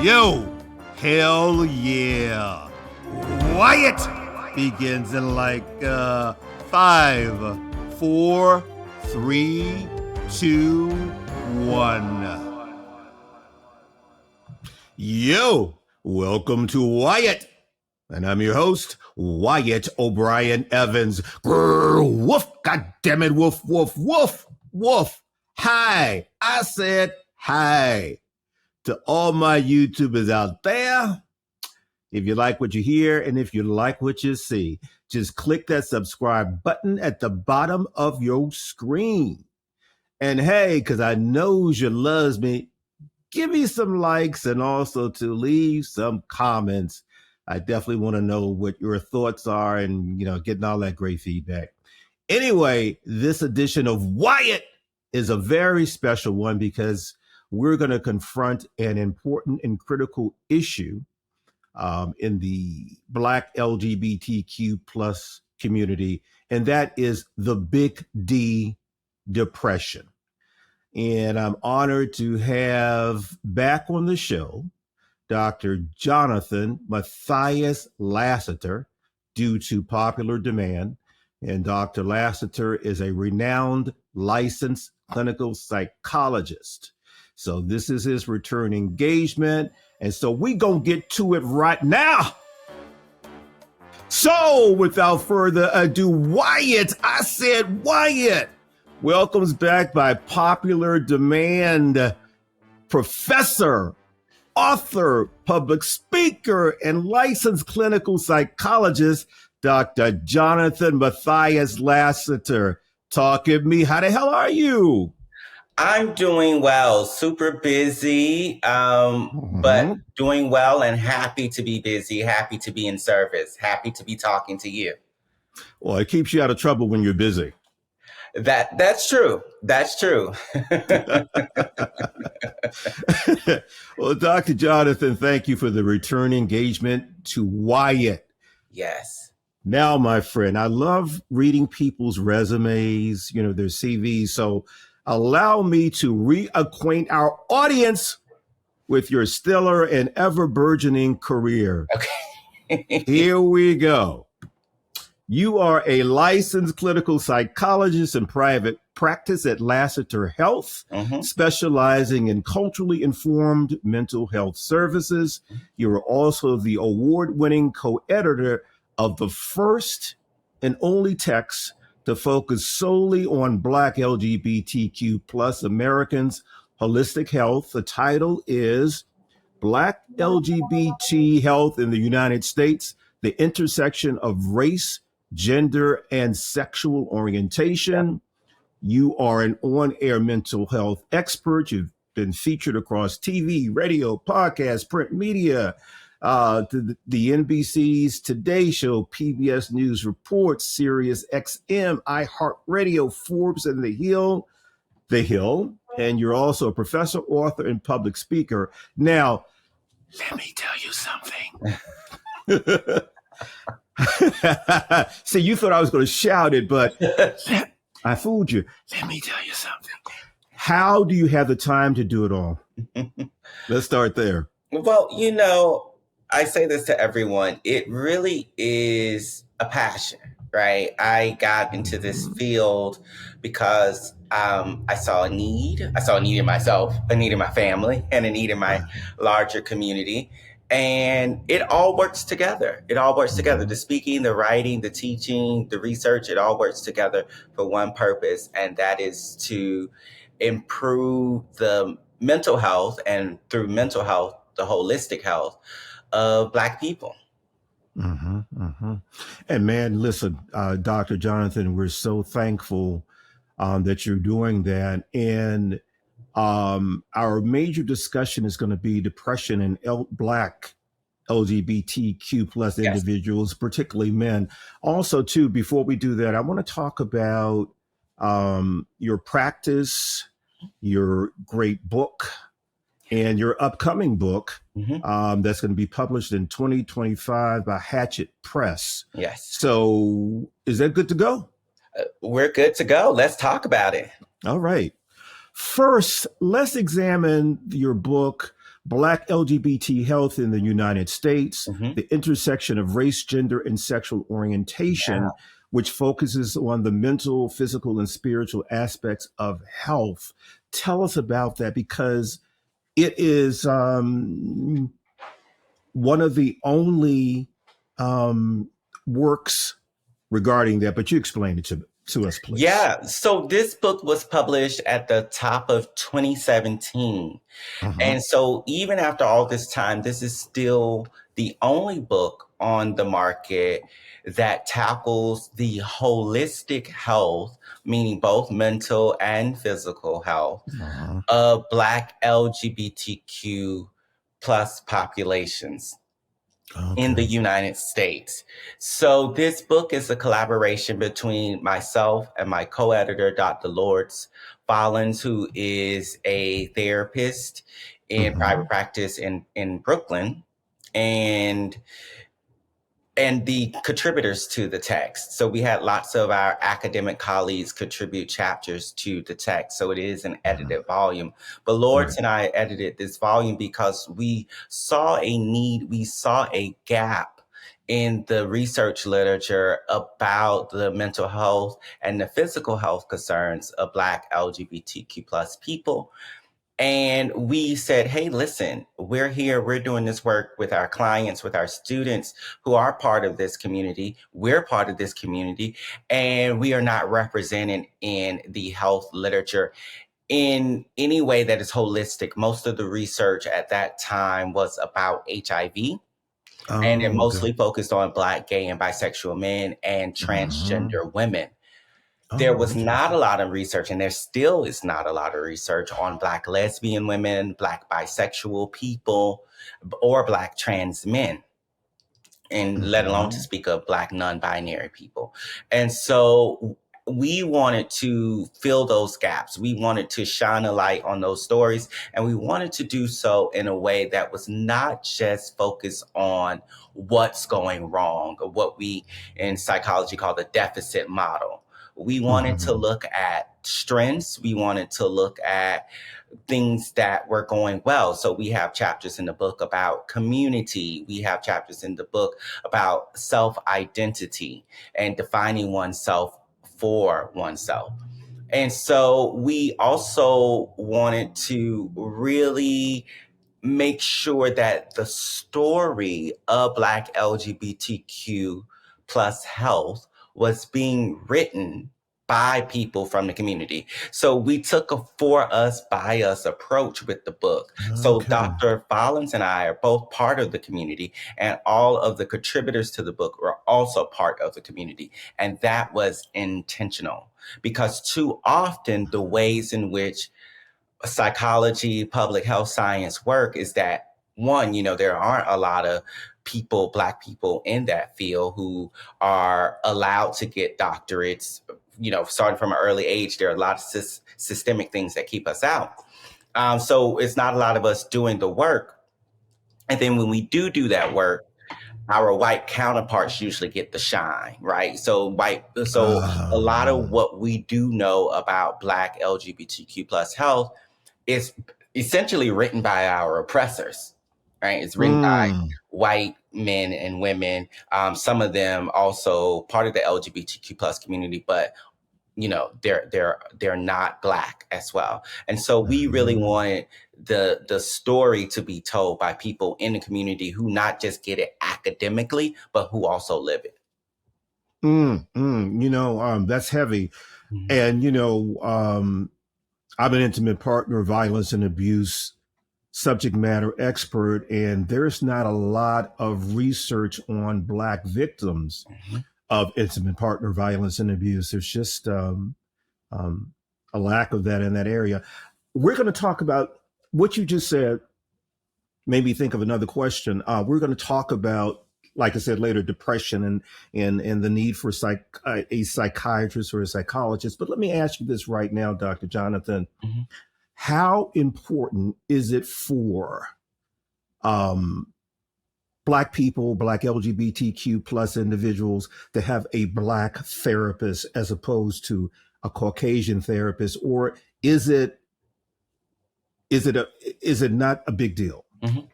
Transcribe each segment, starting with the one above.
Yo, hell yeah. Wyatt begins in like 5, 4, 3, 2, 1. Yo, welcome to Wyatt. And I'm your host, Wyatt O'Brien Evans. Grr, woof, goddammit, woof, woof, woof, woof. Hi, I said hi. To all my YouTubers out there, if you like what you hear and if you like what you see, just click that subscribe button at the bottom of your screen. And hey, because I know you loves me, give me some likes and also to leave some comments. I definitely want to know what your thoughts are and, getting all that great feedback. Anyway, this edition of Wyatt is a very special one because we're going to confront an important and critical issue in the Black LGBTQ plus community, and that is the big D, depression. And I'm honored to have back on the show Dr. Jonathan Mathias Lassiter, due to popular demand. And Dr. Lassiter is a renowned licensed clinical psychologist. So this is his return engagement. And so we gonna get to it right now. So without further ado, Wyatt, I said Wyatt, welcomes back by popular demand, professor, author, public speaker, and licensed clinical psychologist, Dr. Jonathan Mathias Lassiter. Talk at me. How the hell are you? I'm doing well, super busy, but doing well and happy to be busy, happy to be in service, happy to be talking to you. Well, it keeps you out of trouble when you're busy. That's true. That's true. Well, Dr. Jonathan, thank you for the return engagement to Wyatt. Yes. Now, my friend, I love reading people's resumes, their CVs. So allow me to reacquaint our audience with your stellar and ever burgeoning career. Okay. Here we go. You are a licensed clinical psychologist in private practice at Lassiter Health, specializing in culturally informed mental health services. You are also the award-winning co-editor of the first and only text to focus solely on Black LGBTQ plus Americans' holistic health. The title is Black LGBT Health in the United States, the Intersection of Race, Gender, and Sexual Orientation. You are an on-air mental health expert. You've been featured across TV, radio, podcast, print media, the NBC's Today Show, PBS News Report, Sirius XM, iHeartRadio, Forbes, and The Hill. And you're also a professor, author, and public speaker. Now, let me tell you something. See, you thought I was going to shout it, but I fooled you. Let me tell you something. How do you have the time to do it all? Let's start there. Well, I say this to everyone. It really is a passion, right? I got into this field because I saw a need. I saw a need in myself, a need in my family, and a need in my larger community. And it all works together. It all works together. The speaking, the writing, the teaching, the research, it all works together for one purpose. And that is to improve the mental health, and through mental health, the holistic health of Black people. And man, listen, Dr. Jonathan, we're so thankful that you're doing that. And our major discussion is going to be depression in Black LGBTQ plus individuals, particularly men. Also, too, before we do that, I want to talk about your practice, your great book, and your upcoming book that's going to be published in 2025 by Hachette Press. Yes. So is that good to go? We're good to go. Let's talk about it. All right. First, let's examine your book, Black LGBT health in the United States, Mm-hmm. the intersection of race, gender, and sexual Yeah. orientation, which focuses on the mental, physical, and spiritual aspects of health. Tell us about that, because it is one of the only works regarding that. But you explain it to us, please. Yeah. So this book was published at the top of 2017. Uh-huh. And so even after all this time, this is still the only book on the market that tackles the holistic health, meaning both mental and physical health, Uh-huh. of Black LGBTQ plus populations in the Okay. United States. So this book is a collaboration between myself and my co-editor, Dr. Lords Follins, who is a therapist in Mm-hmm. private practice in Brooklyn, and the contributors to the text. So we had lots of our academic colleagues contribute chapters to the text. So it is an Uh-huh. edited volume. But Right. Lawrence and I edited this volume because we saw a need, we saw a gap in the research literature about the mental health and the physical health concerns of Black LGBTQ plus people. And we said, hey, listen, we're here, we're doing this work with our clients, with our students who are part of this community. We're part of this community, and we are not represented in the health literature in any way that is holistic. Most of the research at that time was about HIV, and it Oh, okay. mostly focused on Black, gay, and bisexual men and Uh-huh. transgender women. There Oh, was not a interesting. lot of research, and there still is not a lot of research on Black lesbian women, Black bisexual people, or Black trans men, and let alone to Mm-hmm. speak of Black non-binary people. And so we wanted to fill those gaps. We wanted to shine a light on those stories, and we wanted to do so in a way that was not just focused on what's going wrong, or what we in psychology call the deficit model. We wanted to Mm-hmm. look at strengths. We wanted to look at things that were going well. So we have chapters in the book about community. We have chapters in the book about self identity and defining oneself for oneself. And so we also wanted to really make sure that the story of Black LGBTQ plus health was being written by people from the community. So we took a for us, by us approach with the book. So Okay. Dr. Follins and I are both part of the community, and all of the contributors to the book were also part of the community. And that was intentional, because too often the ways in which psychology, public health science work is that, one, there aren't a lot of people, Black people in that field who are allowed to get doctorates, starting from an early age. There are a lot of systemic things that keep us out. So it's not a lot of us doing the work. And then when we do that work, our white counterparts usually get the shine, right? So a lot of Um, what we do know about Black LGBTQ plus health is essentially written by our oppressors, right? It's written by mm, white men and women. Some of them also part of the LGBTQ plus community, but they're not Black as well. And so we really uh-huh. wanted the story to be told by people in the community who not just get it academically, but who also live it. That's heavy. Mhm. And, I'm an intimate partner, violence and abuse subject matter expert, and there's not a lot of research on Black victims Mhm. of intimate partner violence and abuse. There's just um, a lack of that in that area. We're going to talk about what you just said, made me think of another question. We're going to talk about, like I said later, depression and the need for a psychiatrist or a psychologist. But let me ask you this right now, Dr. Jonathan. Mhm. How important is it for um, Black people, Black LGBTQ plus individuals to have a Black therapist as opposed to a Caucasian therapist, or is it is it not a big deal? Mhm.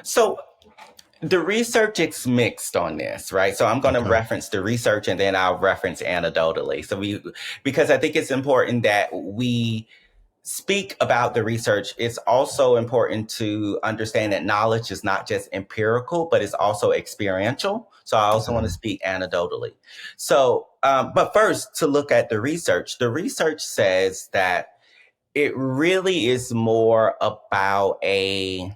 So the research is mixed on this, right? So I'm going to Okay. reference the research and then I'll reference anecdotally. Because I think it's important that we speak about the research. It's also important to understand that knowledge is not just empirical, but it's also experiential. So I also want to Okay. speak anecdotally. But first, to look at the research says that it really is more about a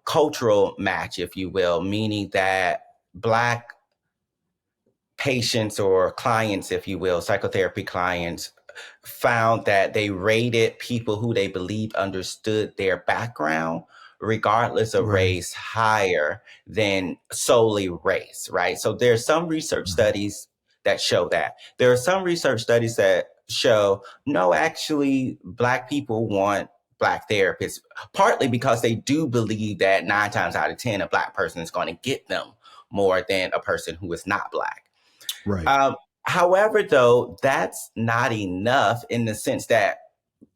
cultural match, if you will, meaning that Black patients or clients, if you will, psychotherapy clients, found that they rated people who they believed understood their background, regardless of Right. race, higher than solely race, right? So there's some research Mhm. studies that show that. There are some research studies that show no, actually, Black people want Black therapists, partly because they do believe that 9 times out of 10, a Black person is going to get them more than a person who is not Black. Right. Um, However, though, that's not enough in the sense that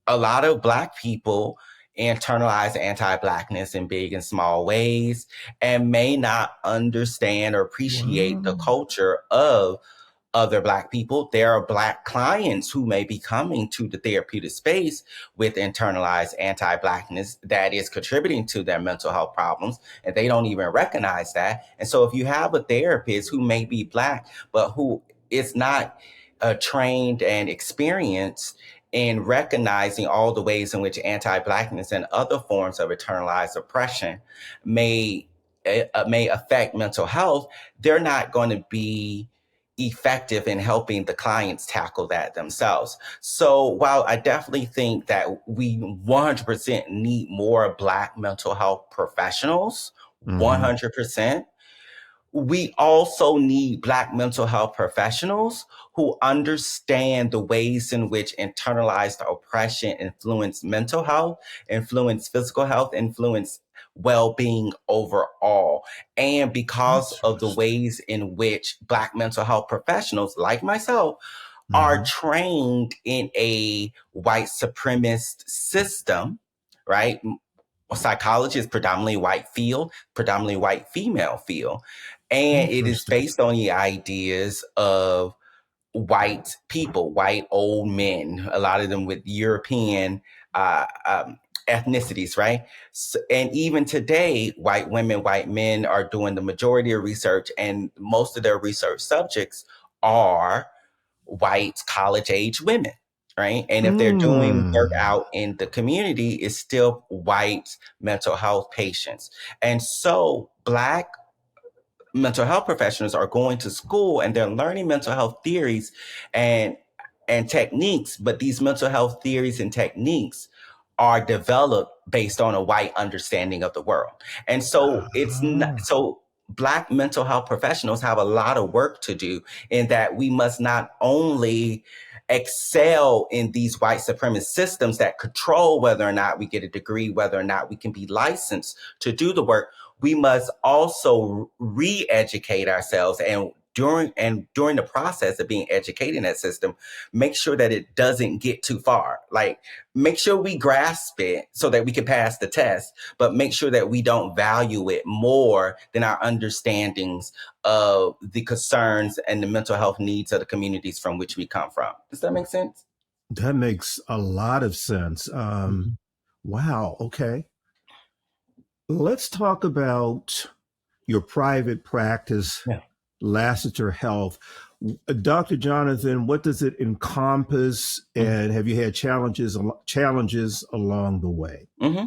a lot of Black people internalize anti-Blackness in big and small ways and may not understand or appreciate the Wow. culture of other Black people. There are Black clients who may be coming to the therapeutic space with internalized anti-Blackness that is contributing to their mental health problems, and they don't even recognize that. And so, if you have a therapist who may be Black, but who is not trained and experienced in recognizing all the ways in which anti-Blackness and other forms of internalized oppression may affect mental health, they're not going to be effective in helping the clients tackle that themselves. So while I definitely think that we 100% need more Black mental health professionals, Hmm. 100%, we also need Black mental health professionals who understand the ways in which internalized oppression influence mental health, influence physical health, influence well-being overall. And because of the Interesting. ways in which Black mental health professionals like myself are Hmm. trained in a white supremacist system, right? Psychology is predominantly white field, predominantly white female field. And it is Interesting. based on the ideas of white people, white old men, a lot of them with European ethnicities, right? And even today, white women, white men are doing the majority of research, and most of their research subjects are white college age women, right? And if they're doing work Mm. out in the community, it's still white mental health patients. And so Black mental health professionals are going to school and they're learning mental health theories and techniques, but these mental health theories and techniques are developed based on a white understanding of the world. And so it's not, Ah. so Black mental health professionals have a lot of work to do in that we must not only excel in these white supremacist systems that control whether or not we get a degree, whether or not we can be licensed to do the work, we must also re-educate ourselves and during the process of being educated in that system, make sure that it doesn't get too far. Like, make sure we grasp it so that we can pass the test, but make sure that we don't value it more than our understandings of the concerns and the mental health needs of the communities from which we come from. Does that make sense? That makes a lot of sense. Mhm. Wow. Okay. Let's talk about your private practice, Yeah. Lassiter Health. Dr. Jonathan, what does it encompass, and have you had challenges along the way? Mm-hmm.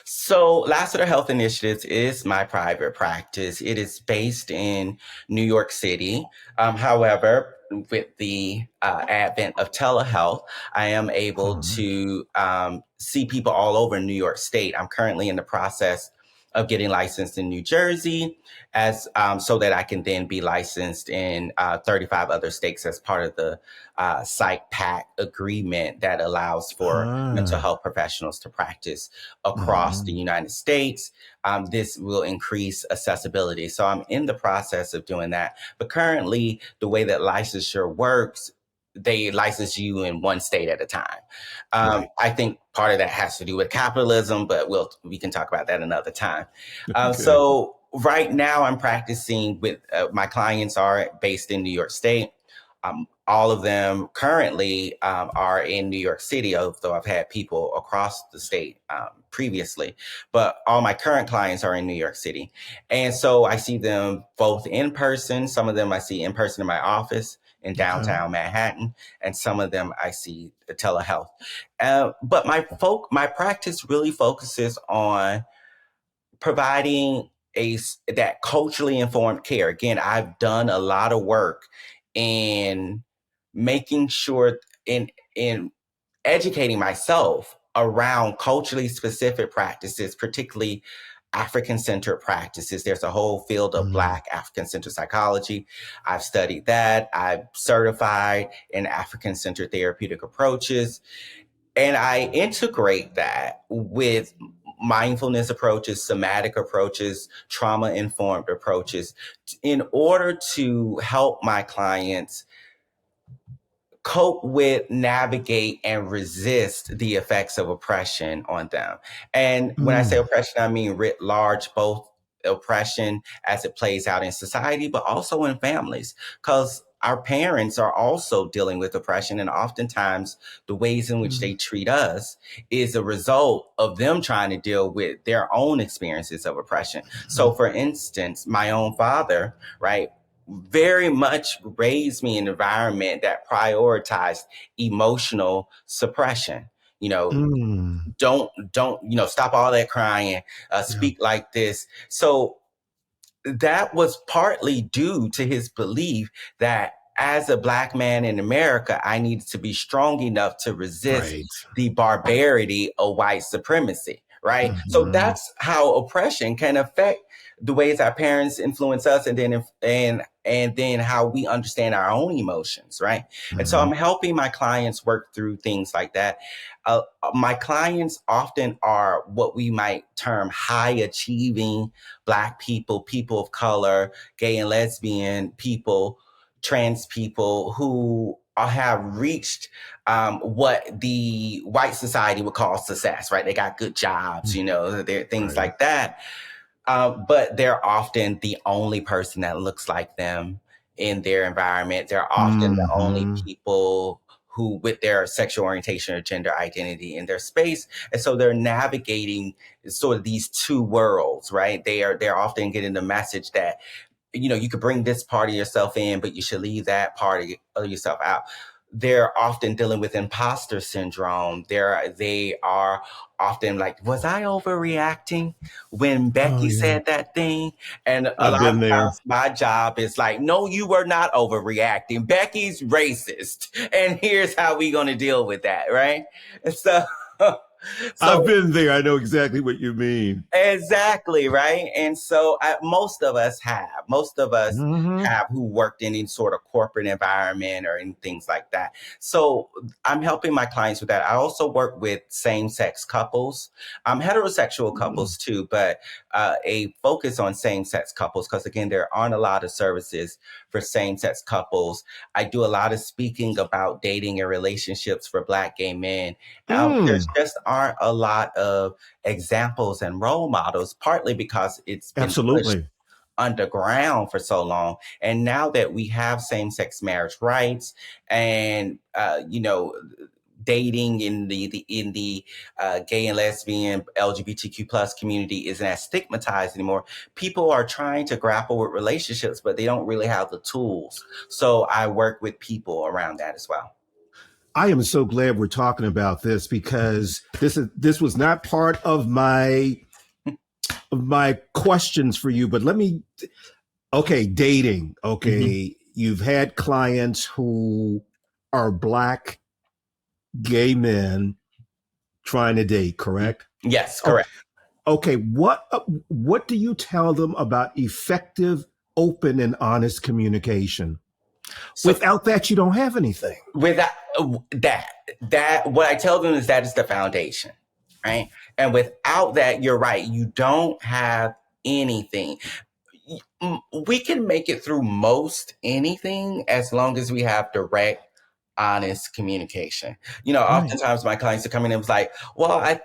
So, Lassiter Health Initiatives is my private practice. It is based in New York City. However, with the advent of telehealth, I am able All right. to see people all over New York State. I'm currently in the process of getting licensed in New Jersey, as so that I can then be licensed in 35 other states as part of the Psych Pact agreement that allows for mental Ah. health professionals to practice across the Mhm. United States. This will increase accessibility. So I'm in the process of doing that. But currently, the way that licensure works, they license you in one state at a time. Right. I think part of that has to do with capitalism, but we can talk about that another time. Okay. So right now I'm practicing with my clients are based in New York State. All of them currently are in New York City, although I've had people across the state previously. But all my current clients are in New York City. And so I see them both in person. Some of them I see in person in my office in Okay. downtown Manhattan, and some of them I see telehealth. But my practice really focuses on providing that culturally informed care. Again, I've done a lot of work in making sure in educating myself around culturally specific practices, particularly African centered practices. There's a whole field of Mm. Black African centered psychology. I've studied that. I'm certified in African centered therapeutic approaches. And I integrate that with mindfulness approaches, somatic approaches, trauma informed approaches in order to help my clients cope with, navigate, and resist the effects of oppression on them. And when I say Mm. oppression, I mean writ large, both oppression as it plays out in society, but also in families, because our parents are also dealing with oppression. And oftentimes, the ways in which they Mm. treat us is a result of them trying to deal with their own experiences of oppression. So, for instance, my own father, right, very much raised me in an environment that prioritized emotional suppression. You know, Mm. don't stop all that crying, Yeah. speak like this. So that was partly due to his belief that as a Black man in America, I needed to be strong enough to resist Right. the barbarity of white supremacy. Right. So Mhm. that's how oppression can affect the ways our parents influence us, and then how we understand our own emotions. Right. And so Mhm. I'm helping my clients work through things like that. My clients often are what we might term high achieving Black people, people of color, gay and lesbian people, trans people who have reached what the white society would call success, right? They got good jobs, Mm. there things Right. like that. But they're often the only person that looks like them in their environment. They're often the only Mhm. people who, with their sexual orientation or gender identity in their space. And so they're navigating sort of these two worlds, right? They're often getting the message that, you could bring this part of yourself in, but you should leave that part of yourself out. They're often dealing with imposter syndrome. They are often like, was I overreacting when Oh Becky yeah. said that thing? And a I've lot of been there. times my job is like, no, you were not overreacting. Becky's racist. And here's how we gonna deal with that, right? And so I've so been there. I know exactly what you mean. exactly, right? And so most of us Mhm. have who worked in any sort of corporate environment or in things like that. So I'm helping my clients with that. I also work with same-sex couples, heterosexual Mm. couples too, but a focus on same-sex couples, because again, there aren't a lot of services for same-sex couples. I do a lot of speaking about dating and relationships for Black gay men. Mm. There's just aren't a lot of examples and role models, partly because it's been pushed Absolutely. underground for so long. And now that we have same-sex marriage rights and dating in the gay and lesbian LGBTQ plus community isn't as stigmatized anymore, people are trying to grapple with relationships, but they don't really have the tools. So I work with people around that as well. I am so glad we're talking about this because this was not part of my questions for you, but let me okay, dating. Mhm. Okay, you've had clients who are Black gay men trying to date, correct? Yes, Oh, correct. okay. What do you tell them about effective, open, and honest communication? So Without that, you don't have anything. without that what I tell them is that is the foundation, right? And without that, you're right, you don't have anything. We can make it through most anything as long as we have direct honest communication. You know, Right. oftentimes my clients are coming in and was like, well, I,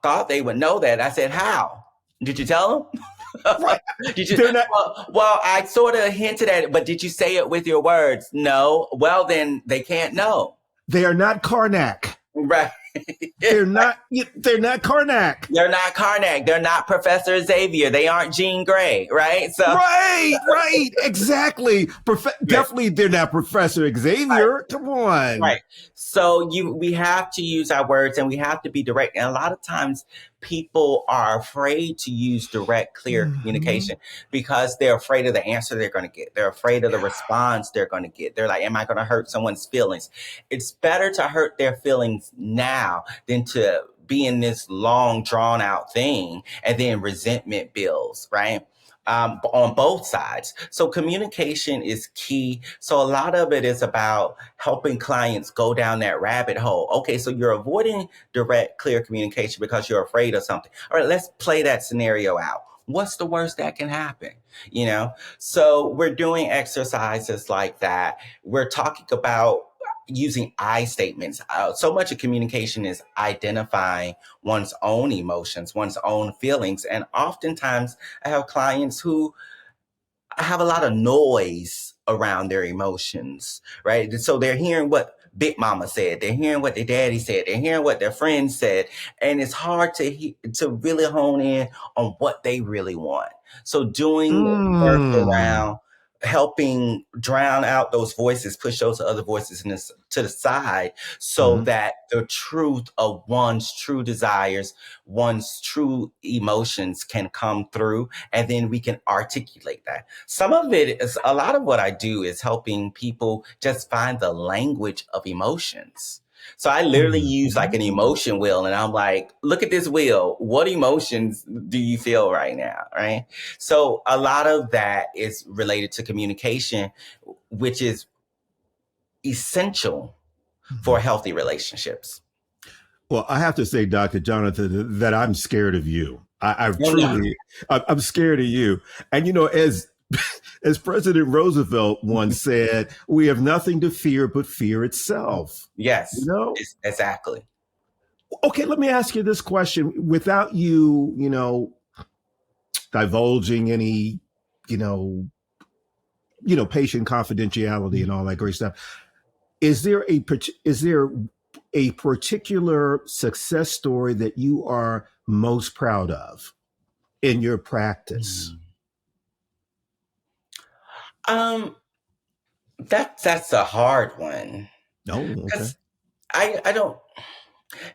thought they would know that. I said, how? Did you tell them? Right. Did you? They're not. Well, I sort of hinted at it, but did you say it with your words? No. Well, then they can't know. They are not Karnak. Right. They're not. They're not Karnak. They're not Karnak. They're not Professor Xavier. They aren't Jean Grey, right? So Right, exactly. Definitely, they're not Professor Xavier. Right. Come on. Right. So we have to use our words and we have to be direct. And a lot of times people are afraid to use direct, clear communication because they're afraid of the answer they're going to get. They're afraid of the response they're going to get. They're like, am I going to hurt someone's feelings? It's better to hurt their feelings now than to be in this long drawn out thing and then resentment builds, right? On both sides. So communication is key. So a lot of it is about helping clients go down that rabbit hole. Okay, so you're avoiding direct, clear communication because you're afraid of something. All right, let's play that scenario out. What's the worst that can happen? So we're doing exercises like that. We're talking about using I statements. So much of communication is identifying one's own emotions, one's own feelings. And oftentimes I have clients who have a lot of noise around their emotions, right? So they're hearing what Big Mama said, they're hearing what their daddy said, they're hearing what their friends said, and it's hard to really hone in on what they really want. So doing work around helping drown out those voices, push those other voices to the side so that the truth of one's true desires, one's true emotions can come through, and then we can articulate that. Some of it is, a lot of what I do is helping people just find the language of emotions. So I literally use like an emotion wheel and I'm like, look at this wheel. What emotions do you feel right now? Right. So a lot of that is related to communication, which is essential for healthy relationships. Well, I have to say, Dr. Jonathan, that I'm scared of you. I'm scared of you. And, as President Roosevelt once said, we have nothing to fear but fear itself. Yes, exactly. Okay, let me ask you this question without you, divulging any, patient confidentiality and all that great stuff. Is there a particular success story that you are most proud of in your practice? That's a hard one. Oh, okay. I don't,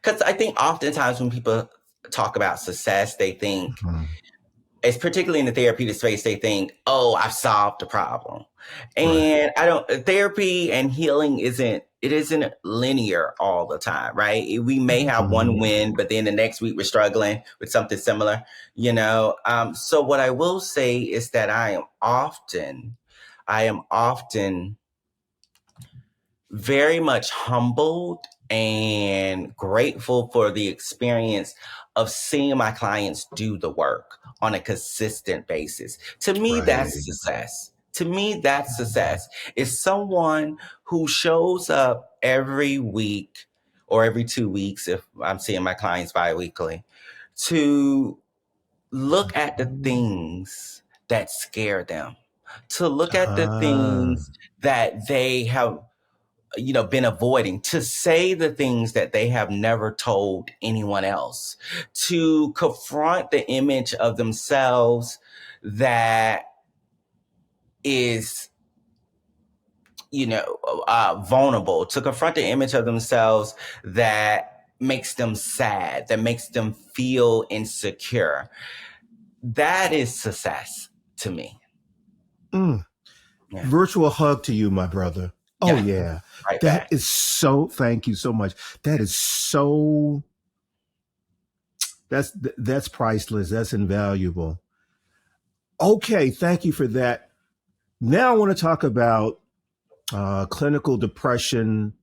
because I think oftentimes when people talk about success, they think, it's particularly in the therapeutic space, they think, oh, I've solved the problem. And therapy and healing isn't linear all the time, right? We may have one win, but then the next week we're struggling with something similar, So what I will say is that I am often very much humbled and grateful for the experience of seeing my clients do the work on a consistent basis. To me, that's success. To me, that's success. Is someone who shows up every week or every 2 weeks, if I'm seeing my clients bi-weekly, to look at the things that scare them, to look at the things that they have been avoiding, to say the things that they have never told anyone else, to confront the image of themselves that is, vulnerable, to confront the image of themselves that makes them sad, that makes them feel insecure. That is success to me. Yeah. Virtual hug to you, my brother. Oh, yeah. Right that back. Is so, thank you so much. That is so, that's priceless. That's invaluable. Okay. Thank you for that. Now I want to talk about clinical depression,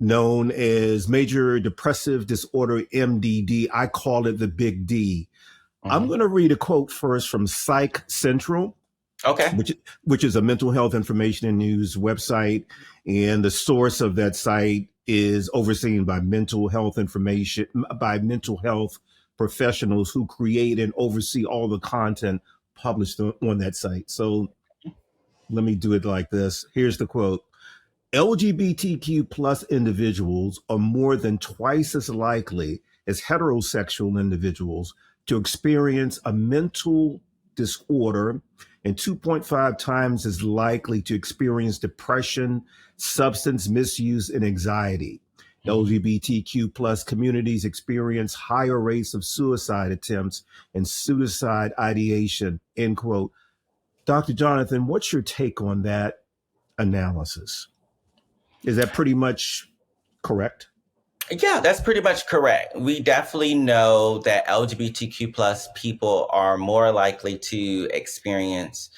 known as major depressive disorder, MDD. I call it the big D. I'm going to read a quote first from Psych Central. Okay. which is a mental health information and news website. And the source of that site is overseen by mental health professionals who create and oversee all the content published on that site. So let me do it like this. Here's the quote. LGBTQ plus individuals are more than twice as likely as heterosexual individuals to experience a mental disorder and 2.5 times as likely to experience depression, substance misuse, and anxiety. LGBTQ plus communities experience higher rates of suicide attempts and suicide ideation, end quote. Dr. Jonathan, what's your take on that analysis? Is that pretty much correct? Yeah, that's pretty much correct. We definitely know that LGBTQ plus people are more likely to experience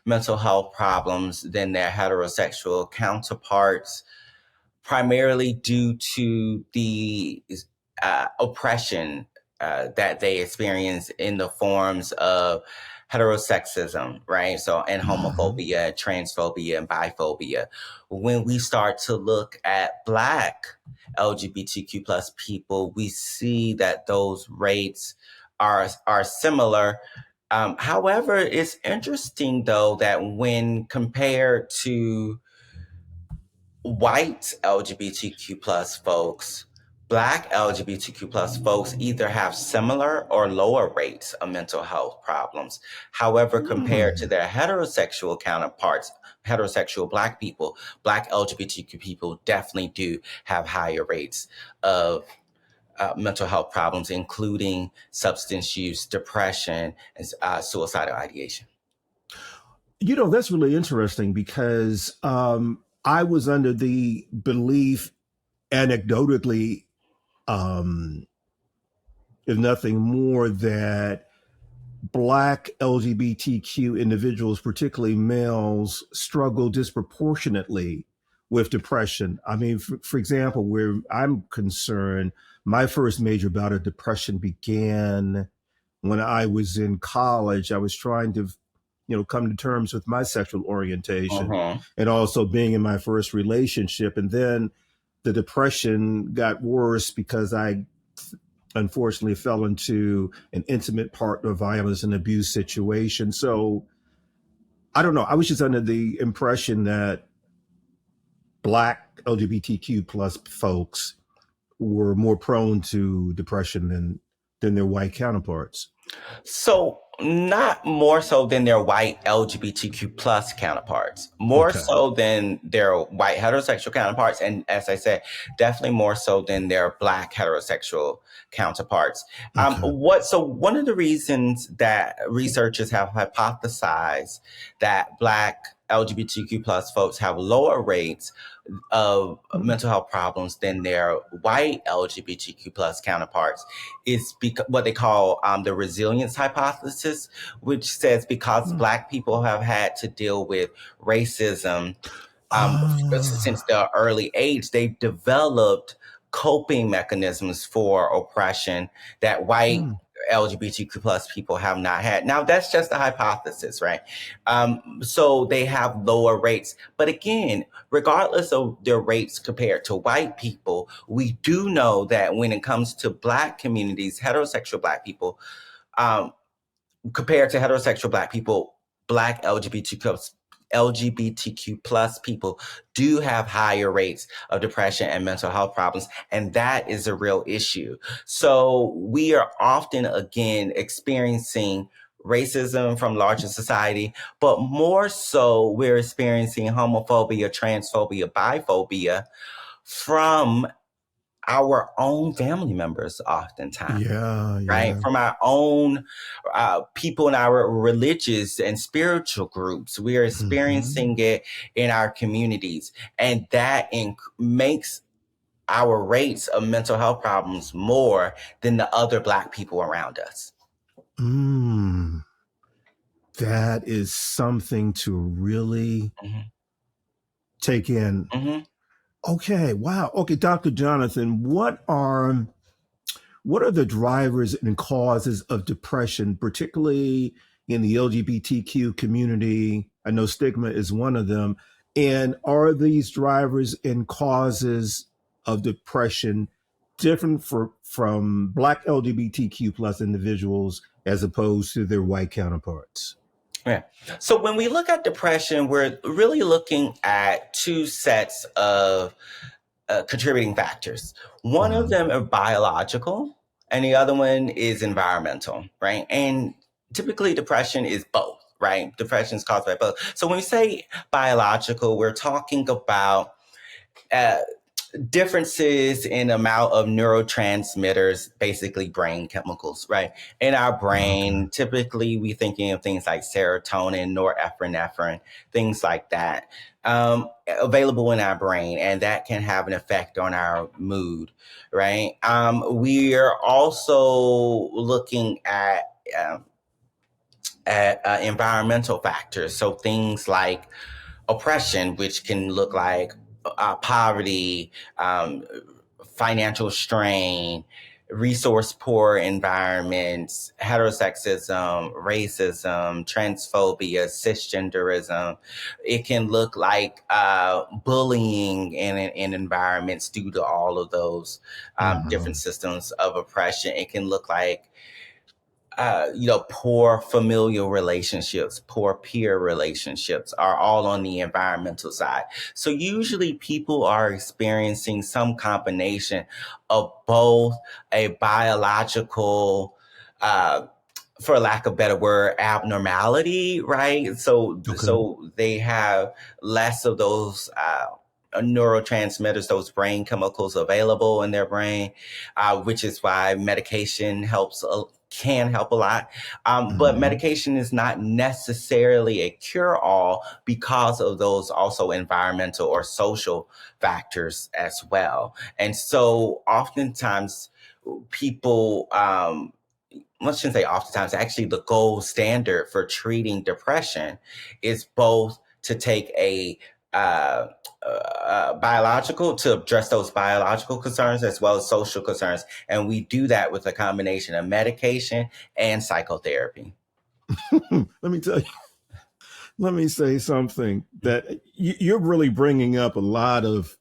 mental health problems than their heterosexual counterparts, primarily due to the oppression that they experience in the forms of heterosexism, right? So, and Mm-hmm. homophobia, transphobia, and biphobia. When we start to look at Black LGBTQ plus people, we see that those rates are similar. However, it's interesting though that when compared to white LGBTQ plus folks, Black LGBTQ plus folks either have similar or lower rates of mental health problems. However, compared to Mm. their heterosexual counterparts, heterosexual Black people, Black LGBTQ people definitely do have higher rates of mental health problems, including substance use, depression, and suicidal ideation. You know, that's really interesting because I was under the belief, anecdotally, um, if nothing more, that Black LGBTQ individuals, particularly males, struggle disproportionately with depression. I mean, for example, where I'm concerned, my first major bout of depression began when I was in college. I was trying to, come to terms with my sexual orientation Mm-hmm. and also being in my first relationship. And then the depression got worse because I unfortunately fell into an intimate partner violence and abuse situation. So I don't know. I was just under the impression that Black LGBTQ plus folks were more prone to depression than their white counterparts. So not more so than their white LGBTQ plus counterparts, more Okay. so than their white heterosexual counterparts, and as I said, definitely more so than their Black heterosexual counterparts. Okay. So one of the reasons that researchers have hypothesized that Black LGBTQ plus folks have lower rates of mental health problems than their white LGBTQ plus counterparts is what they call the resilience hypothesis, which says because Mm. Black people have had to deal with racism since Ah. the early age, they've developed coping mechanisms for oppression that white Mm. LGBTQ plus people have not had. Now, that's just a hypothesis, right? So they have lower rates. But again, regardless of their rates compared to white people, we do know that when it comes to Black communities, heterosexual Black people, um, compared to heterosexual Black people, Black LGBTQ plus people do have higher rates of depression and mental health problems. And that is a real issue. So we are often, again, experiencing racism from larger society, but more so we're experiencing homophobia, transphobia, biphobia from our own family members oftentimes, Yeah. right? Yeah. From our own people in our religious and spiritual groups. We are Mm-hmm. experiencing it in our communities. And that makes our rates of mental health problems more than the other Black people around us. Mm. That is something to really Mm-hmm. take in. Mm-hmm. Okay. Wow. Okay, Dr. Jonathan, what are the drivers and causes of depression, particularly in the LGBTQ community? I know stigma is one of them. And are these drivers and causes of depression different from Black LGBTQ plus individuals as opposed to their white counterparts? Yeah. So when we look at depression, we're really looking at two sets of contributing factors. One of them are biological, and the other one is environmental, right? And typically, depression is both, right? Depression is caused by both. So when we say biological, we're talking about uh, differences in amount of neurotransmitters, basically brain chemicals, right? In our brain, typically we thinking of things like serotonin, norepinephrine, things like that, available in our brain, and that can have an effect on our mood, right? We are also looking at environmental factors, so things like oppression, which can look like poverty, financial strain, resource poor environments, heterosexism, racism, transphobia, cisgenderism. It can look like bullying in environments due to all of those different systems of oppression. It can look like poor familial relationships, poor peer relationships are all on the environmental side. So usually people are experiencing some combination of both a biological, for lack of a better word, abnormality, right? So they have less of those neurotransmitters, those brain chemicals available in their brain, which is why medication can help a lot. But medication is not necessarily a cure-all because of those also environmental or social factors as well. And so oftentimes people, I shouldn't say oftentimes, actually the gold standard for treating depression is both to take a biological, to address those biological concerns as well as social concerns. And we do that with a combination of medication and psychotherapy. Let me tell you, let me say something that you're really bringing up a lot of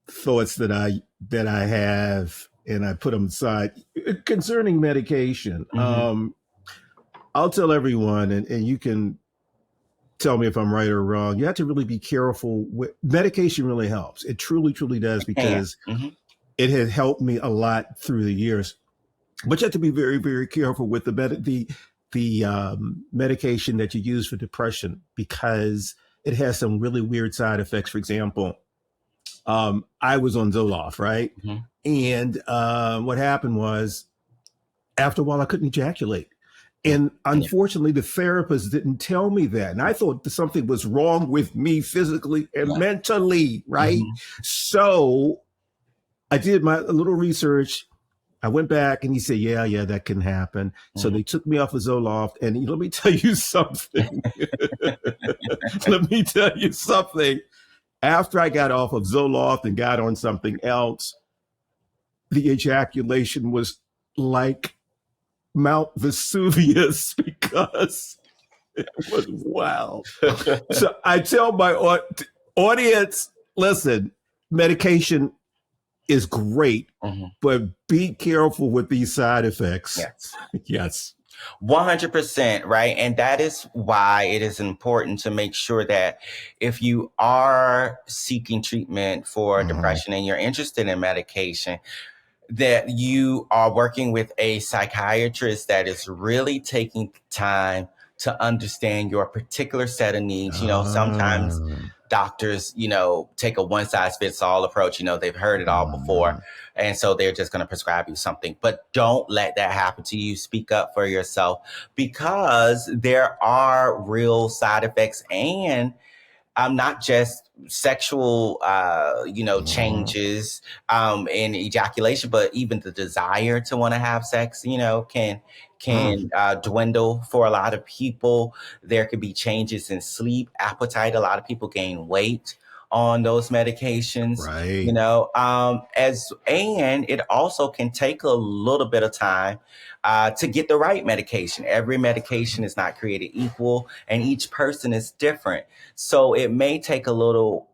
thoughts that I have, and I put them aside concerning medication. I'll tell everyone, and you can tell me if I'm right or wrong. You have to really be careful with medication. Really helps. It truly, truly does, because it has helped me a lot through the years. But you have to be very, very careful with the medication that you use for depression, because it has some really weird side effects. For example, I was on Zoloft, right? And what happened was, after a while, I couldn't ejaculate. And unfortunately, the therapist didn't tell me that. And I thought something was wrong with me physically and mentally, right? So I did my little research. I went back and he said, yeah, that can happen. So they took me off of Zoloft. And let me tell you something. Let me tell you something. After I got off of Zoloft and got on something else, the ejaculation was like Mount Vesuvius, because it was wild. So I tell my audience, listen, medication is great, but be careful with these side effects. Yes. 100%, right? And that is why it is important to make sure that if you are seeking treatment for depression and you're interested in medication, that you are working with a psychiatrist that is really taking time to understand your particular set of needs. Sometimes doctors, take a one-size-fits-all approach. They've heard it all before. And so they're just going to prescribe you something. But don't let that happen to you. Speak up for yourself, because there are real side effects, and not just sexual, changes in ejaculation, but even the desire to want to have sex, can dwindle for a lot of people. There could be changes in sleep, appetite. A lot of people gain weight on those medications, Right. you know, and it also can take a little bit of time to get the right medication. Every medication is not created equal, and each person is different. So it may take a little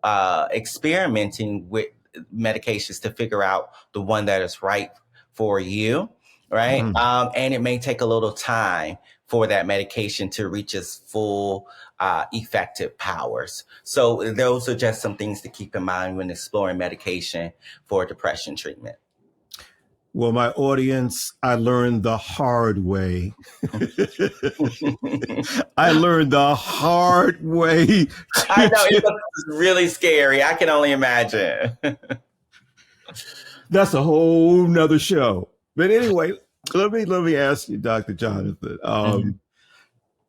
experimenting with medications to figure out the one that is right for you, right? Mm. And it may take a little time for that medication to reach its full effective powers. So those are just some things to keep in mind when exploring medication for depression treatment. Well, my audience, I learned the hard way. I learned the hard way. I know it's really scary. I can only imagine. That's a whole nother show. But anyway, let me ask you, Dr. Jonathan. Mhm.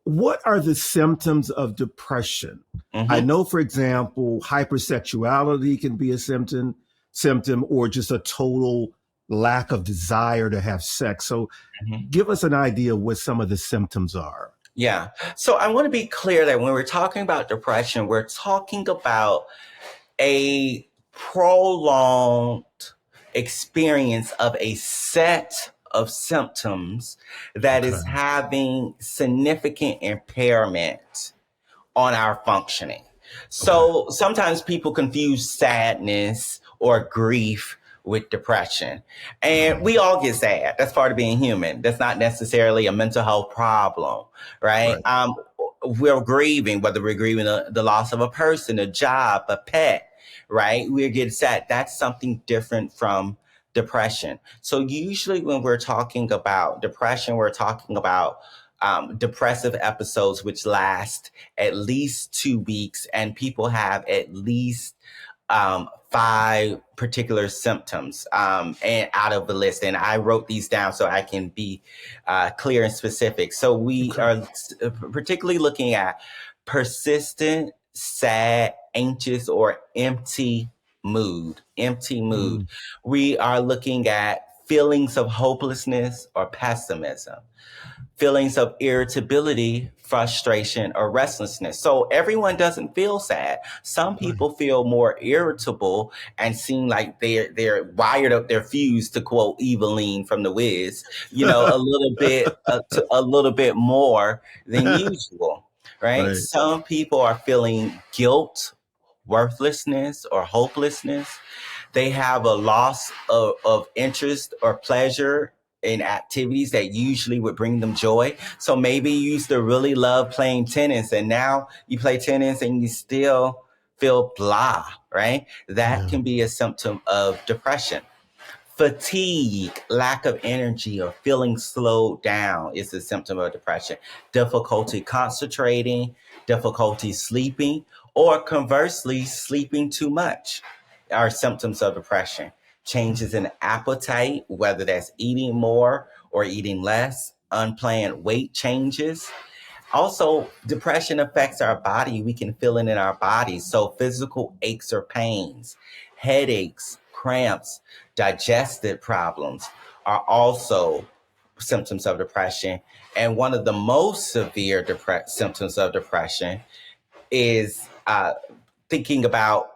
What are the symptoms of depression? I Mhm. know, for example, hypersexuality can be a symptom, or just a total lack of desire to have sex. So Mhm. give us an idea of what some of the symptoms are. Yeah. So I want to be clear that when we're talking about depression, we're talking about a prolonged experience of a set of symptoms that Okay. is having significant impairment on our functioning. Okay. So sometimes people confuse sadness or grief with depression. And we all get sad. That's part of being human. That's not necessarily a mental health problem, right? Right. We're grieving, whether we're grieving the loss of a person, a job, a pet, right? We're getting sad. That's something different from depression. So usually when we're talking about depression, we're talking about depressive episodes which last at least 2 weeks, and people have at least 5 particular symptoms and out of the list. And I wrote these down so I can be clear and specific. So we Okay. are particularly looking at persistent, sad, anxious, or empty mood. Empty mood. Mm. We are looking at feelings of hopelessness or pessimism, feelings of irritability, frustration, or restlessness. So everyone doesn't feel sad. Some Right. people feel more irritable and seem like they're wired up their fuse, to quote Eveline from The Wiz, you know, a little bit more than usual, right? Right. Some people are feeling guilt, worthlessness, or hopelessness. They have a loss of interest or pleasure in activities that usually would bring them joy. So maybe you used to really love playing tennis and now you play tennis and you still feel blah, right? That Yeah. can be a symptom of depression. Fatigue, lack of energy, or feeling slowed down is a symptom of depression. Difficulty concentrating, difficulty sleeping, or conversely, sleeping too much are symptoms of depression. Changes in appetite, whether that's eating more or eating less, unplanned weight changes. Also, depression affects our body. We can feel it in our bodies. So, physical aches or pains, headaches, cramps, digestive problems are also symptoms of depression. And one of the most severe symptoms of depression is thinking about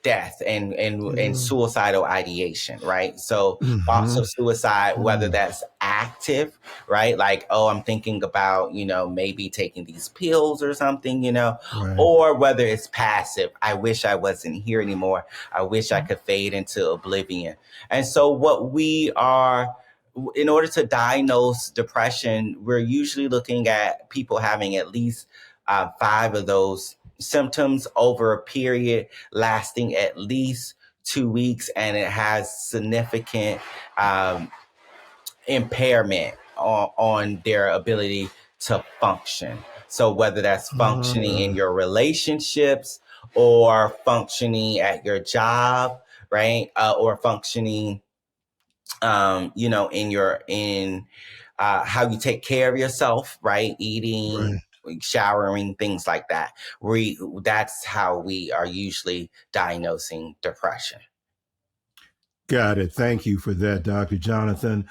death and Yeah. suicidal ideation, right? So thoughts Mm-hmm. of suicide, whether Mm. that's active, right? Like, oh, I'm thinking about, you know, maybe taking these pills or something, you know, Right. or whether it's passive. I wish I wasn't here anymore. I wish I could fade into oblivion. And so what we are, in order to diagnose depression, we're usually looking at people having at least 5 of those symptoms over a period lasting at least 2 weeks, and it has significant impairment on their ability to function. So whether that's functioning in your relationships or functioning at your job, right, or functioning, you know, in how you take care of yourself, right, eating, Right. showering, things like that. That's how we are usually diagnosing depression. Got it. Thank you for that, Dr. Jonathan.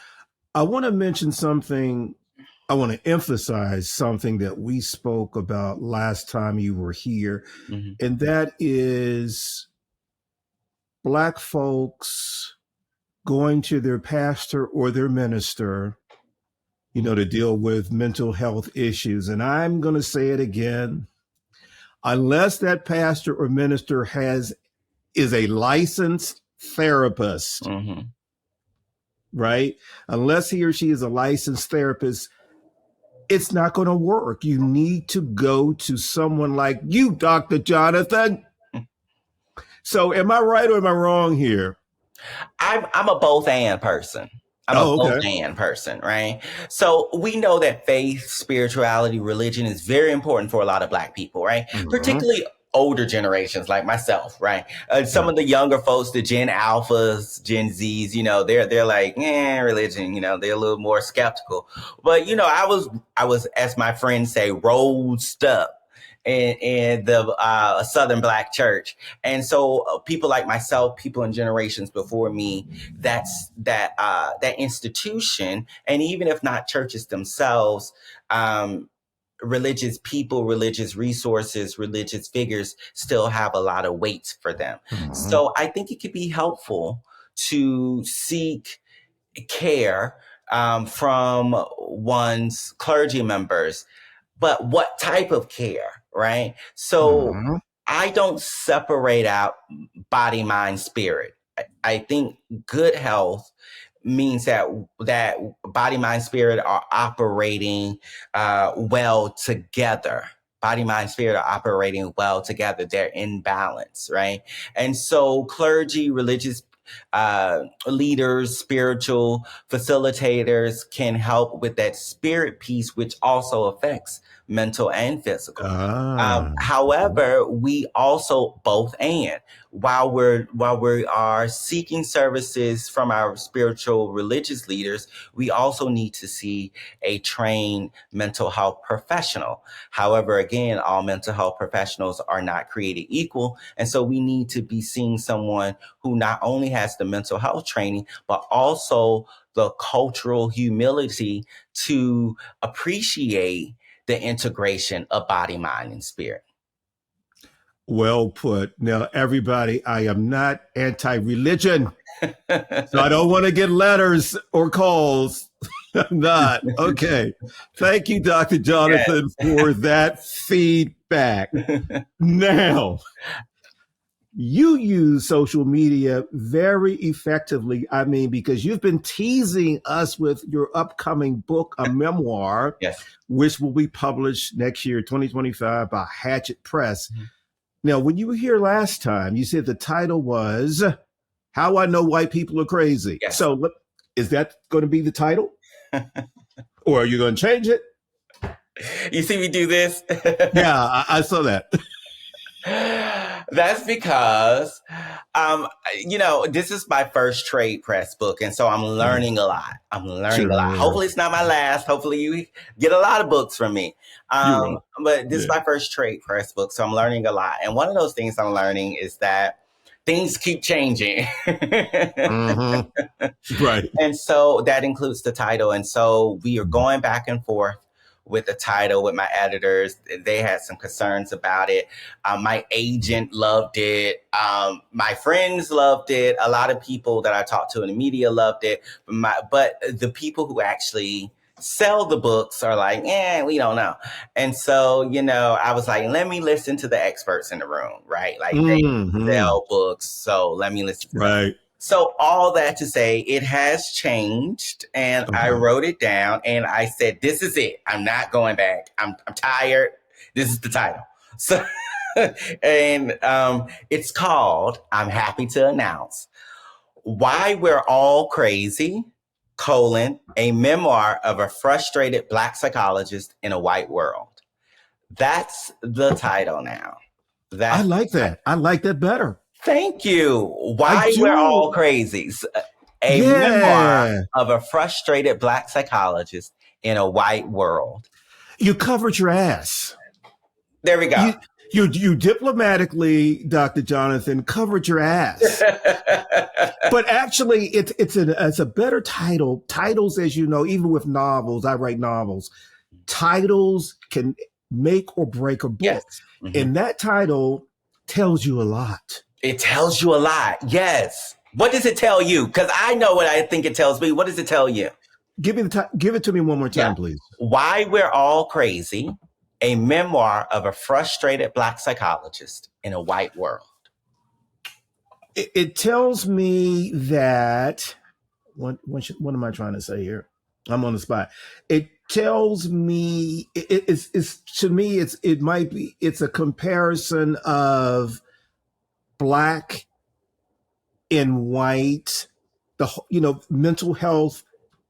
I want to mention something. I want to emphasize something that we spoke about last time you were here, Hmm. and that is Black folks going to their pastor or their minister, to deal with mental health issues. And I'm going to say it again. Unless that pastor or minister is a licensed therapist, Mm-hmm. right? Unless he or she is a licensed therapist, it's not going to work. You need to go to someone like you, Dr. Jonathan. So am I right or am I wrong here? I'm a both and person. Right? So we know that faith, spirituality, religion is very important for a lot of Black people, right? Mm-hmm. Particularly older generations like myself, right? Some of the younger folks, the Gen Alphas, Gen Zs, they're like, religion, they're a little more skeptical. But I was, as my friends say, rolled up in the Southern Black church. And so people like myself, people in generations before me, that institution, and even if not churches themselves, religious people, religious resources, religious figures still have a lot of weight for them. Mm-hmm. So I think it could be helpful to seek care from one's clergy members. But what type of care, right? So mm-hmm. I don't separate out body, mind, spirit. I think good health means that body, mind, spirit are operating well together. Body, mind, spirit are operating well together. They're in balance, right? And so clergy, religious leaders, spiritual facilitators can help with that spirit piece, which also affects mental and physical. However, we also both and while we are seeking services from our spiritual religious leaders, we also need to see a trained mental health professional. However, again, all mental health professionals are not created equal. And so we need to be seeing someone who not only has the mental health training, but also the cultural humility to appreciate the integration of body, mind, and spirit. Well put. Now, everybody, I am not anti-religion, so I don't want to get letters or calls. I'm not. Okay. Thank you, Dr. Jonathan, for that feedback. Now, you use social media very effectively. I mean, because you've been teasing us with your upcoming book, a memoir, yes, which will be published next year, 2025, by Hachette Press. Mm-hmm. Now, when you were here last time, you said the title was How I Know White People Are Crazy. Yes. So is that going to be the title? Or are you going to change it? You see me do this? Yeah, I saw that. That's because, this is my first trade press book. And so I'm learning a lot. A lot. Hopefully it's not my last. Hopefully you get a lot of books from me. But this is my first trade press book. So I'm learning a lot. And one of those things I'm learning is that things keep changing. Mm-hmm. Right. And so that includes the title. And so we are going back and forth with the title with my editors. They had some concerns about it. My agent loved it. My friends loved it. A lot of people that I talked to in the media loved it. But the people who actually sell the books are like, we don't know. And so, I was like, let me listen to the experts in the room, right? Like they sell books. So let me listen to them. So all that to say, it has changed, and I wrote it down, and I said, this is it. I'm not going back. I'm tired. This is the title. So, and it's called, I'm happy to announce, Why We're All Crazy, a memoir of a frustrated Black psychologist in a white world. That's the title now. I like that. I like that better. Thank you. Why We're All Crazy. A memoir of a frustrated Black psychologist in a white world. You covered your ass. There we go. You diplomatically, Dr. Jonathan, covered your ass. But actually, it's a better title. Titles, as you know, even with novels, I write novels. Titles can make or break a book. Yes. Mm-hmm. And that title tells you a lot. It tells you a lot. Yes. What does it tell you? Because I know what I think it tells me. What does it tell you? Give it to me one more time, please. Why We're All Crazy, a memoir of a frustrated Black psychologist in a white world. It tells me that what am I trying to say here? I'm on the spot. It tells me it's to me it's a comparison of Black and white, mental health,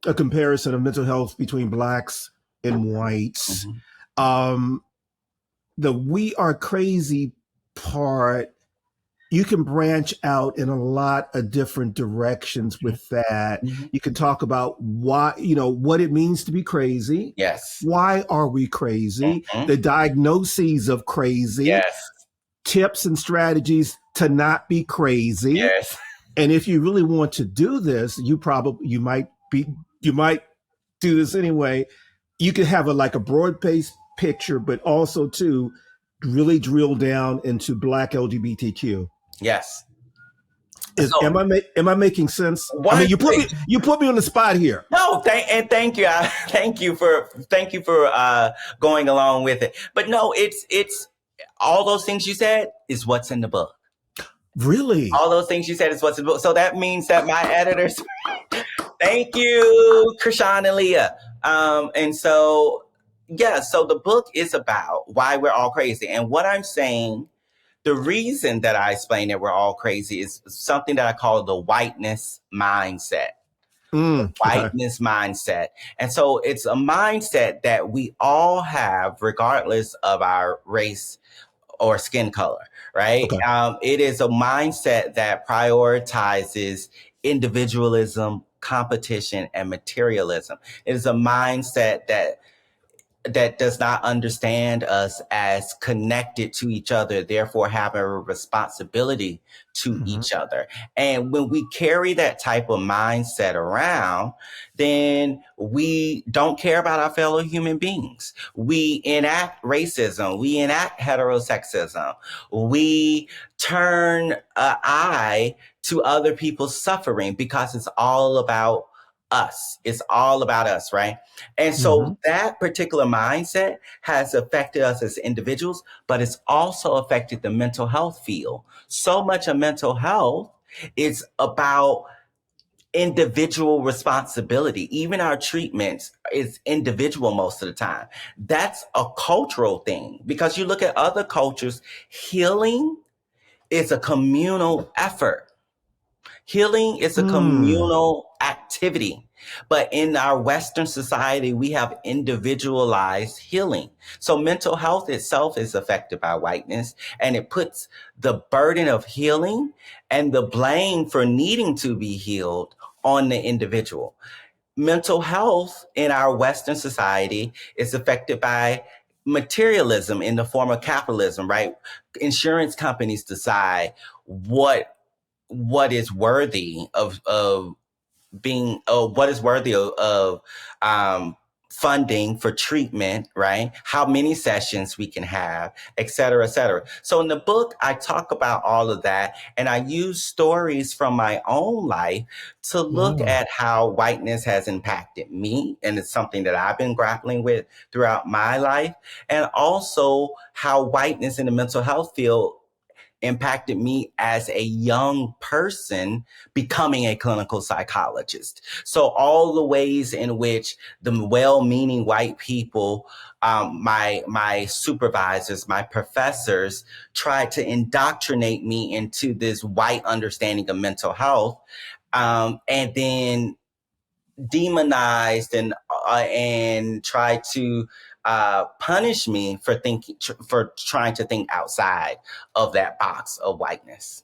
a comparison of mental health between Blacks and whites. The we are crazy part, you can branch out in a lot of different directions with that. You can talk about why, what it means to be crazy. Yes. Why are we crazy? The diagnoses of crazy. Yes. Tips and strategies to not be crazy. Yes. And if you really want to do this, you might do this anyway. You can have a broad-based picture, but also to really drill down into Black LGBTQ. Yes. Am I making sense? I mean, you put me on the spot here. No, thank you. Thank you for going along with it. But no, it's all those things you said is what's in the book. Really? All those things you said is what's in the book. So that means that my editors, thank you, Krishan and Leah. And so, so the book is about why we're all crazy. And what I'm saying, the reason that I explain that we're all crazy is something that I call the whiteness mindset. Whiteness mindset. And so it's a mindset that we all have regardless of our race or skin color, right? Okay. It is a mindset that prioritizes individualism, competition, and materialism. It is a mindset that does not understand us as connected to each other, therefore have a responsibility to each other. And when we carry that type of mindset around, then we don't care about our fellow human beings. We enact racism. We enact heterosexism. We turn an eye to other people's suffering because it's all about us. It's all about us, right? And so that particular mindset has affected us as individuals, but it's also affected the mental health field. So much of mental health is about individual responsibility. Even our treatments is individual most of the time. That's a cultural thing because you look at other cultures, healing is a communal effort. Healing is a communal activity. But in our Western society, we have individualized healing. So mental health itself is affected by whiteness, and it puts the burden of healing and the blame for needing to be healed on the individual. Mental health in our Western society is affected by materialism in the form of capitalism, right? Insurance companies decide what is worthy of being, what is worthy of funding for treatment, right? How many sessions we can have, et cetera, et cetera. So in the book, I talk about all of that, and I use stories from my own life to look at how whiteness has impacted me. And it's something that I've been grappling with throughout my life. And also how whiteness in the mental health field impacted me as a young person becoming a clinical psychologist. So all the ways in which the well-meaning white people, my supervisors, my professors tried to indoctrinate me into this white understanding of mental health, and then demonized and tried to punish me for trying to think outside of that box of whiteness.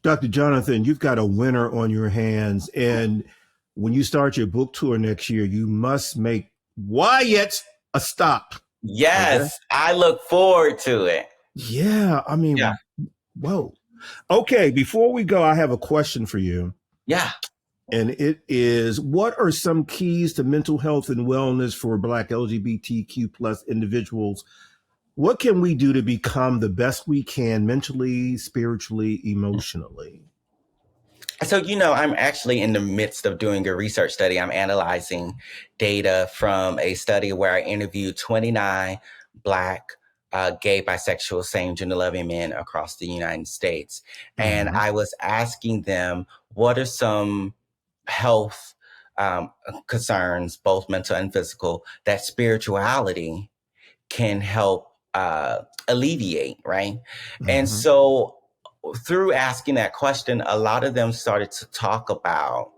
Dr. Jonathan, you've got a winner on your hands, and when you start your book tour next year, you must make Wyatt a stop. Yes, okay? I look forward to it. Yeah, I mean, whoa. Okay, before we go, I have a question for you. Yeah. And it is, what are some keys to mental health and wellness for Black LGBTQ plus individuals What can we do to become the best we can mentally, spiritually, emotionally? So, I'm actually in the midst of doing a research study. I'm analyzing data from a study where I interviewed 29 Black, gay, bisexual, same gender loving men across the United States. And Mm-hmm. I was asking them, what are some health concerns, both mental and physical, that spirituality can help alleviate, right? And Mm-hmm. so through asking that question, a lot of them started to talk about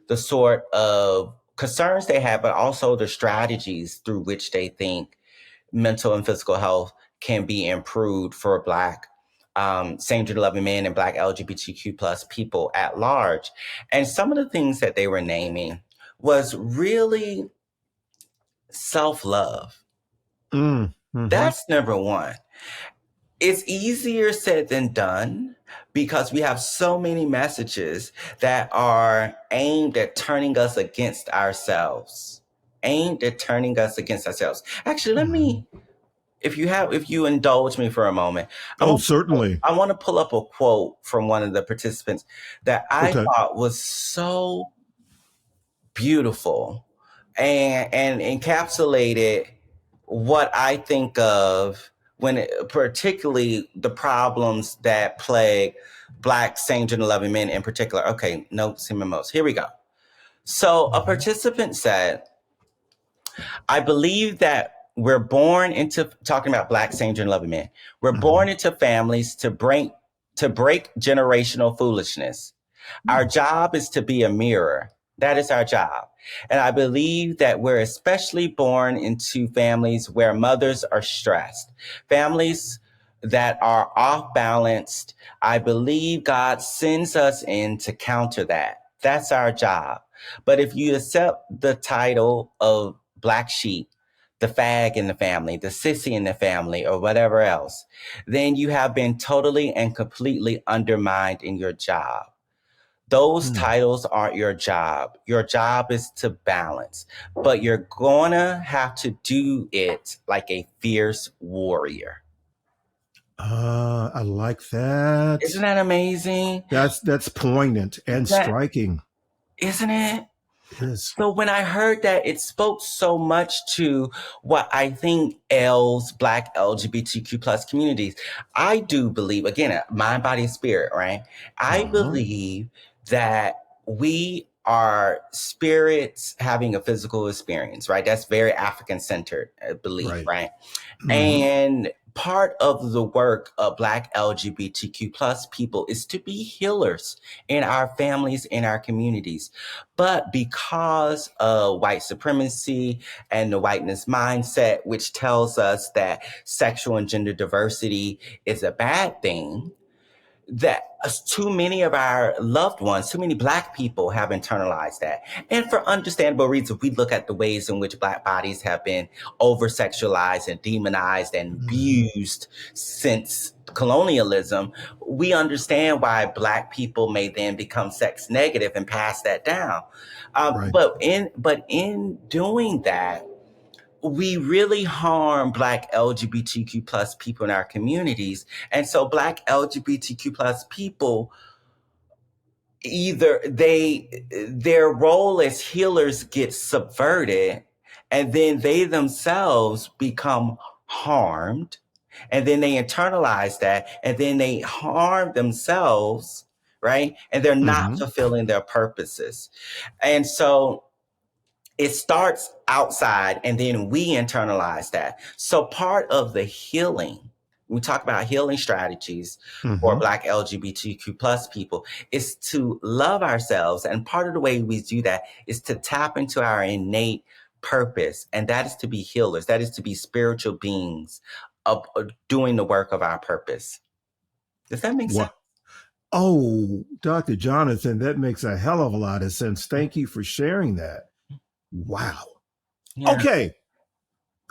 the sort of concerns they have, but also the strategies through which they think mental and physical health can be improved for Black, same gender loving men and Black LGBTQ plus people at large. And some of the things that they were naming was really self love. Mm-hmm. That's number one. It's easier said than done because we have so many messages that are aimed at turning us against ourselves. Aimed at turning us against ourselves. Actually, Mm-hmm. if you indulge me for a moment, Oh, certainly. I want to pull up a quote from one of the participants that I Okay. thought was so beautiful and encapsulated what I think of particularly the problems that plague Black same gender loving men in particular. Okay, notes and memos. Here we go. So a Mm-hmm. participant said, I believe that we're born into talking about Black same gender loving men. We're Mm-hmm. born into families to break generational foolishness. Our job is to be a mirror. That is our job. And I believe that we're especially born into families where mothers are stressed, families that are off balanced. I believe God sends us in to counter that. That's our job. But if you accept the title of Black sheep, the fag in the family, the sissy in the family, or whatever else, then you have been totally and completely undermined in your job. Those Mm. titles aren't your job. Your job is to balance, but you're gonna have to do it like a fierce warrior. I like that. Isn't that amazing? That's poignant and That striking. isn't it? It is. So when I heard that, it spoke so much to what I think ails Black LGBTQ plus communities. I do believe, again, mind, body, and spirit, right? I Uh-huh. believe that we are spirits having a physical experience, right? That's very African centered belief, Right. right? Mm-hmm. And part of the work of Black LGBTQ plus people is to be healers in our families, in our communities. But because of white supremacy and the whiteness mindset, which tells us that sexual and gender diversity is a bad thing, that too many of our loved ones, too many Black people have internalized that. And for understandable reasons, we look at the ways in which Black bodies have been over sexualized and demonized and Mm-hmm. abused since colonialism. We understand why Black people may then become sex negative and pass that down. Right. But in doing that, we really harm Black LGBTQ plus people in our communities. And so Black LGBTQ plus people, either their role as healers gets subverted, and then they themselves become harmed, and then they internalize that, and then they harm themselves, right? And they're not Mm-hmm. fulfilling their purposes. And so it starts outside and then we internalize that. So part of the healing, we talk about healing strategies for Mm-hmm. Black LGBTQ plus people, is to love ourselves. And part of the way we do that is to tap into our innate purpose. And that is to be healers. That is to be spiritual beings of doing the work of our purpose. Does that make sense? What? Oh, Dr. Jonathan, that makes a hell of a lot of sense. Thank you for sharing that. Wow. Yeah. Okay.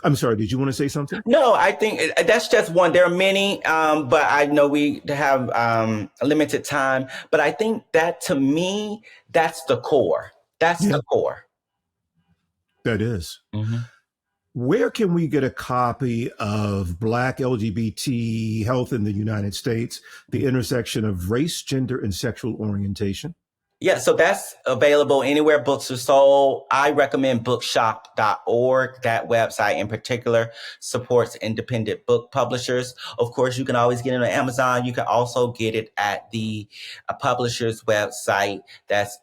I'm sorry. Did you want to say something? No, I think that's just one. There are many, but I know we have a limited time. But I think that to me, that's the core. That's Yeah, the core. that is. Mm-hmm. Where can we get a copy of Black LGBT Health in the United States, the intersection of race, gender, and sexual orientation? Yeah, so that's available anywhere books are sold. I recommend bookshop.org. That website in particular supports independent book publishers. Of course, you can always get it on Amazon. You can also get it at the publisher's website. That's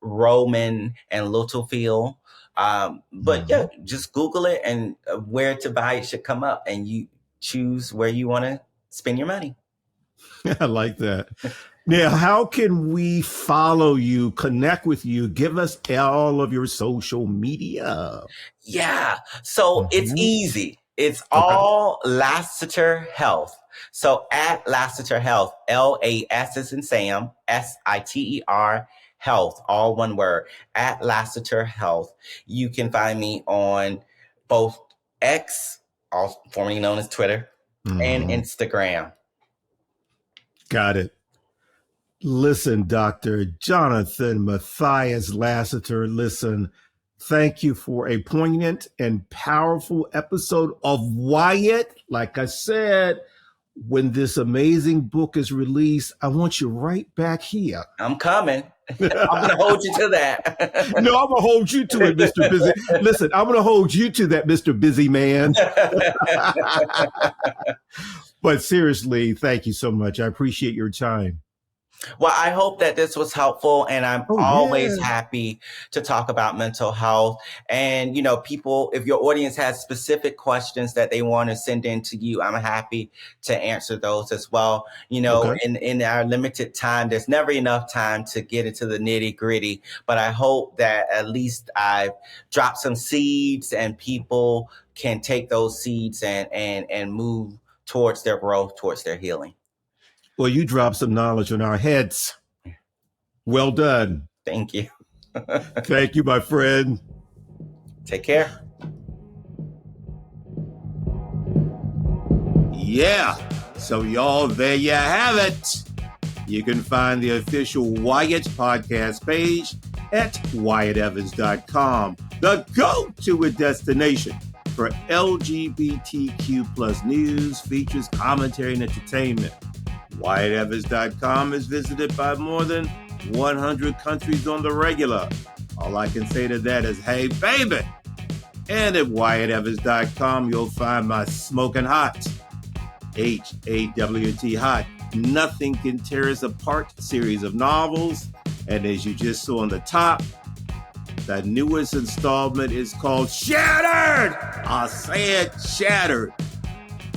Roman and Littlefield. But yeah, just Google it, and where to buy it should come up, and you choose where you want to spend your money. I like that. Now, how can we follow you, connect with you? Give us all of your social media. Yeah. So it's easy. It's all Lassiter Health. So at Lassiter Health, LAS as in Sam, SITER Health, all one word, at Lassiter Health. You can find me on both X, formerly known as Twitter, and Instagram. Got it. Listen, Dr. Jonathan Mathias Lassiter, listen, thank you for a poignant and powerful episode of Wyatt. Like I said, when this amazing book is released, I want you right back here. I'm coming. I'm going to hold you to that. No, I'm going to hold you to it, Mr. Busy. Listen, I'm going to hold you to that, Mr. Busy Man. But seriously, thank you so much. I appreciate your time. Well, I hope that this was helpful, and I'm always happy to talk about mental health. And, you know, people, if your audience has specific questions that they want to send in to you, I'm happy to answer those as well. You know, in our limited time, there's never enough time to get into the nitty gritty, but I hope that at least I've dropped some seeds and people can take those seeds and move towards their growth, towards their healing. Well, you dropped some knowledge on our heads. Well done. Thank you. Thank you, my friend. Take care. Yeah. So, y'all, there you have it. You can find the official Wyatt podcast page at WyattEvans.com, the go-to destination for LGBTQ plus news, features, commentary, and entertainment. WyattEvans.com is visited by more than 100 countries on the regular. All I can say to that is, hey, baby. And at WyattEvans.com, you'll find my smoking hot, HAWT hot, Nothing Can Tear Us Apart series of novels. And as you just saw on the top, the newest installment is called Shattered. I said Shattered.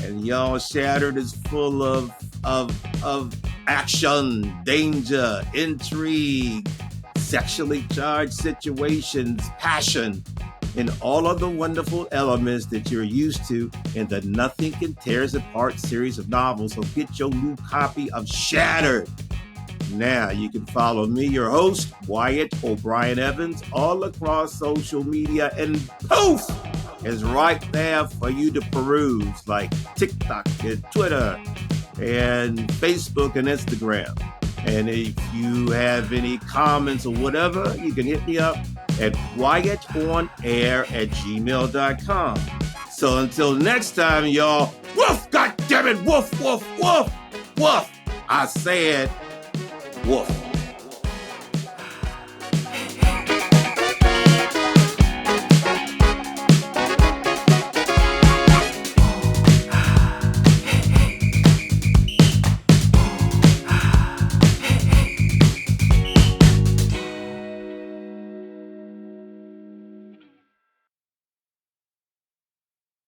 And y'all, Shattered is full of action, danger, intrigue, sexually charged situations, passion, and all of the wonderful elements that you're used to in the Nothing Can Tear Us Apart series of novels. So get your new copy of Shattered. Now you can follow me, your host, Wyatt O'Brien Evans, all across social media, and poof, is right there for you to peruse, like TikTok and Twitter and Facebook and Instagram. And if you have any comments or whatever, you can hit me up at wyattonair@gmail.com. So until next time, y'all, woof, goddammit, woof, woof, woof, woof. I said woof.